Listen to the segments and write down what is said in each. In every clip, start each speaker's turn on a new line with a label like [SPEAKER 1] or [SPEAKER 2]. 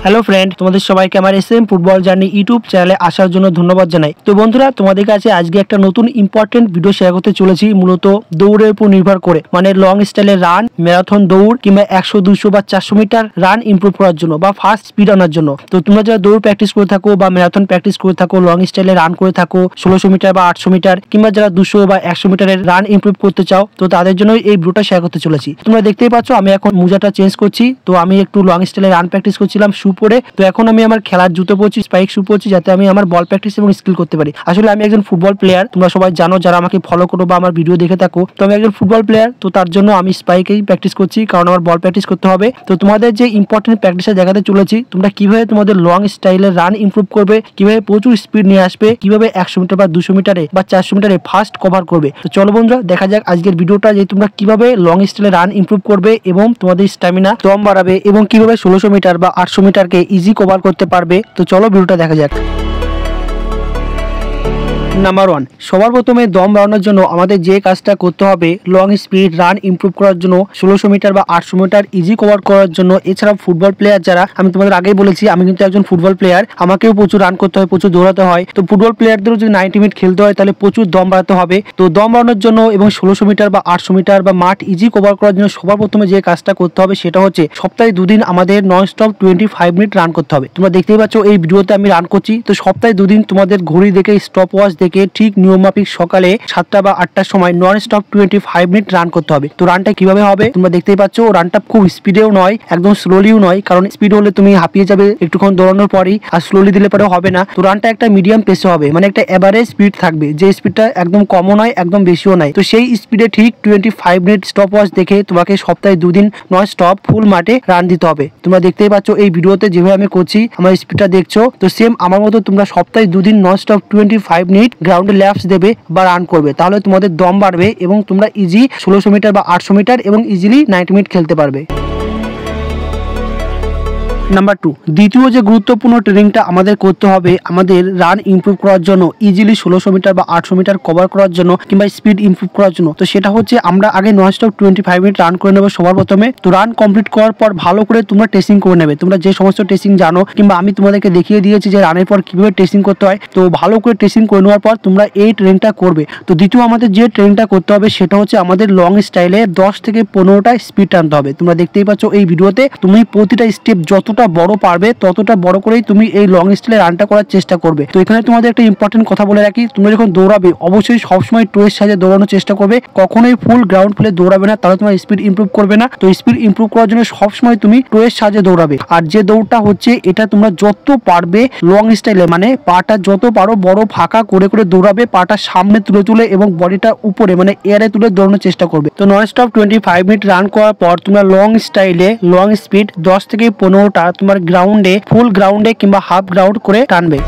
[SPEAKER 1] Hello friend, তোমাদের সবাইকে আমার এসএম ফুটবল জার্নি ইউটিউব চ্যানেলে আসার জন্য ধন্যবাদ জানাই। তো বন্ধুরা, তোমাদের কাছে আজকে একটা নতুন ইম্পর্টেন্ট ভিডিও শেয়ার করতে চলেছি, মূলত দৌড়ের উপর নির্ভর করে, মানে লং স্টাইলের রান, ম্যারাথন দৌড় কিংবা 100, 200 বা 400 মিটার রান ইমপ্রুভ করার জন্য বা ফাস্ট স্পিড আনার জন্য। তো তোমরা যারা দৌড় প্র্যাকটিস করে থাকো বা ম্যারাথন প্র্যাকটিস করে থাকো, লং স্টাইলে রান করে থাকো 1600 মিটার বা 800 মিটার কিংবা যারা 200 বা 100 মিটারের রান ইমপ্রুভ করতে চাও, তো তাদের জন্য এই ভিডিওটা শেয়ার করতে চলেছি। তোমরা দেখতেই পাচ্ছ আমি এখন মোজাটা চেঞ্জ করছি। তো আমি একটু লং স্টাইলে রান প্র্যাকটিস করছিলাম শু পরে, তো এখন আমি আমার খেলার জুতো পরছি, স্পাইক শু পরছি, যাতে আমি আমার বল প্র্যাকটিস এবং স্কিল করতে পারি। আসলে আমি একজন ফুটবল প্লেয়ার, তোমরা সবাই জানো যারা আমাকে ফলো করো বা আমার ভিডিও দেখে থাকো। তো আমি একজন ফুটবল প্লেয়ার, তো তার জন্য আমি স্পাইকেই প্র্যাকটিস করছি, কারণ আমার বল প্র্যাকটিস করতে হবে। তো তোমাদের যে ইম্পর্টেন্ট প্র্যাকটিসটা দেখাতে চলেছি, তোমরা কিভাবে তোমাদের লং স্টাইলের রান ইমপ্রুভ করবে, কিভাবে প্রচুর স্পিড নিয়ে আসবে, কিভাবে 100 মিটার বা 200 মিটারে বা 400 মিটারে ফাস্ট কভার করবে। তো চলো বন্ধুরা, দেখা যাক আজকের ভিডিওটা, যে তোমরা কিভাবে লং স্টাইলে রান ইমপ্রুভ করবে এবং তোমাদের স্ট্যামিনা দম বাড়াবে এবং কিভাবে 1600 মিটার বা 800 মিটারকে ইজি কভার করতে পারবে। তো চলো ভিডিওটা দেখা যাক। নাম্বার 1, সবার প্রথমে দম বাড়ানোর জন্য আমাদের যে কাজটা করতে হবে, লং স্পিড রান ইমপ্রুভ করার জন্য, 1600 মিটার বা 800 মিটার ইজি কভার করার জন্য। এছাড়াও ফুটবল প্লেয়ার যারা, আমি তোমাদের আগেই বলেছি আমি কিন্তু একজন ফুটবল প্লেয়ার, আমাকেও প্রচুর রান করতে হয়, প্রচুর দৌড়াতে হয়। তো ফুটবল প্লেয়ারদেরও যদি 90 মিনিট খেলতে হয়, তাহলে প্রচুর দম বাড়াতে হবে। তো দম বাড়ানোর জন্য এবং 1600 মিটার বা 800 মিটার বা মাঠ ইজি কভার করার জন্য সবার প্রথমে যে কাজটা করতে হবে সেটা হচ্ছে সপ্তাহে 2 দিন আমাদের নন স্টপ 25 মিনিট রান করতে হবে। তোমরা দেখতেই পাচ্ছ এই ভিডিওতে আমি রান করছি। তো সপ্তাহে 2 দিন তোমাদের ঘড়ি দেখে, স্টপ ওয়াচ দেখে, ঠিক নিয়মমাফিক সকালে 7টা বা 8টার সময় নন স্টপ 25 মিনিট রান করতে হবে। তো রানটা কিভাবে হবে তোমরা দেখতেই পাচ্ছ। রানটা খুব স্পিডেও নয়, একদম স্লোলিও নয়, কারণ স্পিড হলে তুমি হাঁপিয়ে যাবে একটুক্ষণ দৌড়ানোর পরেই, আর স্লোলি দিলে পরে হবে না। তো রানটা একটা মিডিয়াম পেসে হবে, মানে একটা এভারেজ স্পিড থাকবে, যে স্পিডটা একদম কমও নয় একদম বেশিও নয়। তো সেই স্পিডে ঠিক 25 মিনিট স্টপ ওয়াচ দেখে তোমাকে সপ্তাহে 2 দিন নন স্টপ ফুল মাঠে রান দিতে হবে। তোমরা দেখতেই পাচ্ছ এই ভিডিওতে যেভাবে আমি করছি, আমার স্পিডটা দেখছো। তো সেম আমার মতো তোমরা সপ্তাহে 2 দিন নন স্টপ 25 মিনিট গ্রাউন্ডে ল্যাপস দেবে বা রান করবে, তাহলে তোমাদের দম বাড়বে এবং তোমরা ইজি 1600 মিটার বা 800 মিটার এবং ইজিলি 90 মিনিট খেলতে পারবে। নাম্বার 2, দ্বিতীয় যে গুরুত্বপূর্ণ ট্রেনিংটা আমাদের করতে হবে আমাদের রান ইমপ্রুভ করার জন্য, ইজিলি 1600 মিটার বা 800 মিটার কভার করার জন্য কিংবা স্পিড ইমপ্রুভ করার জন্য। তো সেটা হচ্ছে আমরা আগে নন স্টপ 25 মিনিট রান করে নেবো সবার প্রথমে। তো রান কমপ্লিট করার পর ভালো করে তোমরা টেস্টিং করে নেবে, তোমরা যে সমস্ত টেস্টিং জানো কিংবা আমি তোমাদেরকে দেখিয়ে দিয়েছি যে রানের পর কিভাবে টেস্টিং করতে হয়। তো ভালো করে টেস্টিং করে নেওয়ার পর তোমরা এই ট্রেনিংটা করবে। তো দ্বিতীয় আমাদের যে ট্রেনিংটা করতে হবে সেটা হচ্ছে আমাদের লং স্টাইলে 10 থেকে 15টা স্পিড টানতে হবে। তোমরা দেখতেই পাচ্ছ এই ভিডিওতে, তুমি প্রতিটা স্টেপ যতটা বড় পারবে ততটা বড় করেই তুমি এই লং স্টাইলে রানটা করার চেষ্টা করবে। তো এখানে তোমাদের একটা ইম্পর্টেন্ট কথা বলে রাখি, তোমরা যখন দৌড়াবে অবশ্যই সবসময় টোয়ের সাহায্যে দৌড়ানোর চেষ্টা করবে, কখনোই ফুল গ্রাউন্ড ফুলে দৌড়াবে না, তাহলে তোমার স্পিড ইমপ্রুভ করবে না। তো স্পিড ইমপ্রুভ করার জন্য সবসময় তুমি টোয়ের সাহায্যে দৌড়াবে। আর যে দৌড়টা হচ্ছে এটা তোমরা যত পারবে লং স্টাইলে, মানে পাটা যত পারো বড় ফাঁকা করে করে দৌড়াবে, পাটা সামনে তুলে তুলে এবং বডিটা উপরে মানে এয়ারে তুলে দৌড়ানোর চেষ্টা করবে। তো নন স্টপ 25 মিনিট রান করার পর তোমরা লং স্টাইলে লং স্পিড 10 থেকে 15টা তোমার গ্রাউন্ডে, ফুল গ্রাউন্ডে কিংবা হাফ গ্রাউন্ড করে টানবে।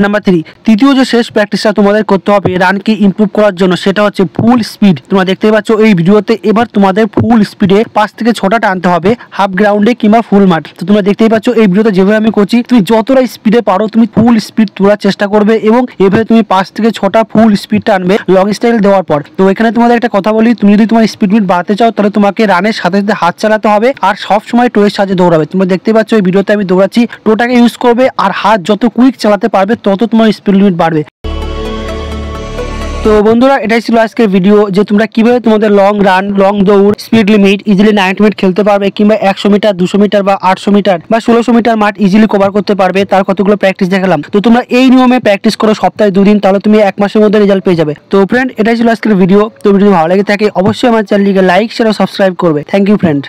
[SPEAKER 1] নাম্বার 3, তৃতীয় যে শেষ প্র্যাকটিসটা তোমাদের করতে হবে রানকে ইমপ্রুভ করার জন্য সেটা হচ্ছে ফুল স্পিড। তোমরা দেখতেই পাচ্ছ এই ভিডিওতে, এবার তোমাদের ফুল স্পিডে 5 থেকে 6টা টানতে হবে হাফ গ্রাউন্ডে কিংবা ফুল মাঠ। তো তোমরা দেখতেই পাচ্ছ এই ভিডিওতে যেভাবে আমি করছি, তুমি যতটা স্পিডে পারো তুমি ফুল স্পিড তোলার চেষ্টা করবে এবং এভাবে তুমি 5 থেকে 6টা ফুল স্পিড টানবে লং স্টাইল দেওয়ার পর। তো এখানে তোমাদের একটা কথা বলি, তুমি যদি তোমার স্পিড বাড়াতে চাও তাহলে তোমাকে রানের সাথে সাথে হাত চালাতে হবে আর সব সময় টোয়ের সাহায্যে দৌড়াবে। তোমরা দেখতে পাচ্ছ এই ভিডিওতে আমি দৌড়াচ্ছি, টোটাকে ইউজ করবে আর হাত যত কুইক চালাতে পারবে তত তোমার স্পিড লিমিট বাড়বে। তো বন্ধুরা, এটাই ছিল আজকের ভিডিও, যে তোমরা কিভাবে তোমাদের লং রান, লং দৌড়, স্পিড লিমিট ইজিলি 90 মিনিট খেলতে পারবে কিংবা 100 মিটার, 200 মিটার বা 800 মিটার বা 1600 মিটার মাঠ ইজিলি কভার করতে পারবে, তার কতগুলো প্র্যাকটিস দেখালাম। তো তোমরা এই নিয়মে প্র্যাকটিস করো সপ্তাহে 2 দিন, তাহলে তুমি 1 মাসের মধ্যে রেজাল্ট পেয়ে যাবে। তো ফ্রেন্ড, এটাই ছিল আজকের ভিডিও। তো ভিডিও ভালো লেগে থাকে অবশ্যই আমার চ্যানেলটিকে লাইক, শেয়ার ও সাবস্ক্রাইব করবে। Thank you friend.